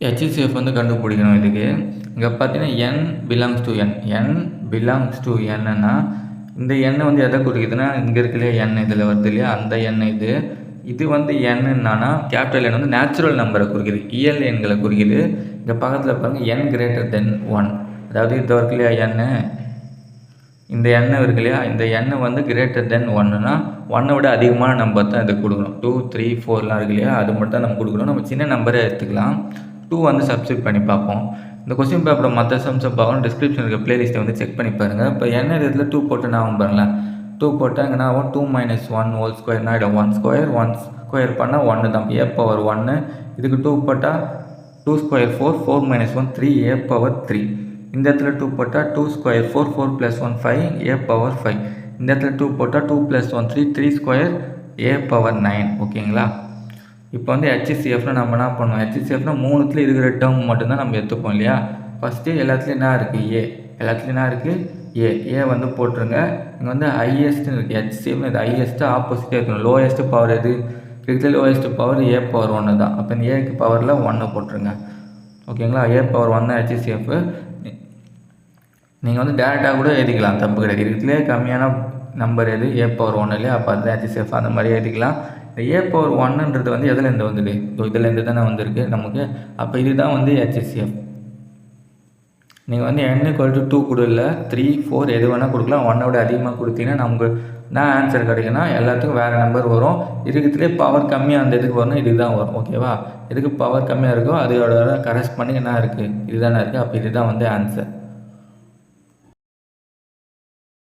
HCF வந்து கண்டுபிடிக்கணும் இதுக்கு. இங்கே பார்த்தீங்கன்னா N belongs to N. N belongs to என்னன்னா இந்த எண்ணை வந்து எதை குறிக்குதுன்னா இங்கே இருக்கு இல்லையா எண் இதில் வருது இல்லையா அந்த எண் இது. இது வந்து என்னன்னா கேபிட்டல் எண் வந்து நேச்சுரல் நம்பரை குறிக்குது, இயல் எண்களை குறிக்குது. இங்கே பக்கத்தில் பாருங்கள் என் கிரேட்டர் தென் 1, அதாவது இது இருக்கு இல்லையா எண்ணு, இந்த எண்ணெய் இருக்கு இல்லையா இந்த எண்ணெய் வந்து கிரேட்டர் தென் 1னா 1 விட அதிகமான நம்பர் தான் இதுக்கு கொடுக்கணும். 2 3 4லாம் இருக்கு இல்லையா அது மட்டும் தான் நம்ம கொடுக்கணும். நம்ம சின்ன நம்பரே எடுத்துக்கலாம். 2 வந்து சப்ஸ்டியூட் பண்ணி பார்ப்போம். இந்த கொஸ்டின் பேப்பரில் மற்ற சம்ஸை பார்க்கணும், டிஸ்கிரிப்ஷன் இருக்க பிளேலிஸ்ட்டை வந்து செக் பண்ணி பாருங்கள். இப்போ என்ன இதில் 2 போட்டு நான் பாருங்களேன், 2 போட்டால் இங்கே நான் 2 - 1 ஹோல் ஸ்கொயர்னா ஆகிடும் 1 ஸ்கொயர் பண்ணால் 1 தான், a பவர் 1. இதுக்கு 2 போட்டால் 2 ஸ்கொயர் 4, 4 - 1 3, a பவர் 3. இந்த இடத்துல 2 போட்டால் 2 ஸ்கொயர் 4, 4 + 1 5, a பவர் 5. இந்த இடத்துல 2 போட்டால் 2 + 1 3, 3 ஸ்கொயர் a பவர் 9. ஓகேங்களா? இப்போ வந்து ஹெச்சிஎஃப்னா நம்ம என்ன பண்ணுவோம், ஹெச்சிஎஃப்னா 3த்துல இருக்கிற டேர்ம் மட்டும்தான் நம்ம எடுத்துப்போம் இல்லையா. ஃபஸ்ட்டு எல்லாத்துலேயும் என்ன இருக்குது ஏ, எல்லாத்துலேயும் என்ன இருக்குது ஏ வந்து போட்டுருங்க. இங்கே வந்து ஹையஸ்ட்டுன்னு இருக்குது ஹெச்சிஎஃப், இது ஹையஸ்ட்டு ஆப்போசிட்டாக இருக்கணும். லோயஸ்ட்டு பவர் எது இருக்கிறது, லோயஸ்ட்டு பவர் a பவர் 1 தான். அப்போ இந்த ஏக்கு பவரில் 1 போட்டுருங்க. ஓகேங்களா? a பவர் 1 தான் ஹெச்சிஎஃப். நீங்கள் வந்து டேரெக்டாக கூட எழுதிக்கலாம், தப்பு கிடையாது. இருக்கிறதுலே கம்மியான நம்பர் எது a பவர் 1 இல்லையா, அப்போ அதுதான் ஹெச்சிஎஃப், அந்த மாதிரி எழுதிக்கலாம். இந்த a பவர் 1ன்றது வந்து எதுலேருந்து வந்தது, இதுலேருந்து தானே வந்திருக்கு நமக்கு. அப்போ இதுதான் வந்து ஹெச்சிஎஃப். நீங்கள் வந்து n = 2 கூட இல்லை 3 4 எது வேணால் கொடுக்கலாம். 1 விட அதிகமாக கொடுத்தீங்கன்னா நமக்கு தான் ஆன்சர் கிடைக்குன்னா எல்லாத்துக்கும் வேறு நம்பர் வரும். இருக்கிறதுலே பவர் கம்மியாக அந்த இதுக்கு வரணும், இதுக்கு தான் வரும். ஓகேவா? எதுக்கு பவர் கம்மியாக இருக்கோ அதோட கரெஸ்பாண்டிங் என்ன இருக்குது, இதுதானே இருக்குது. அப்போ இதுதான் வந்து ஆன்சர்.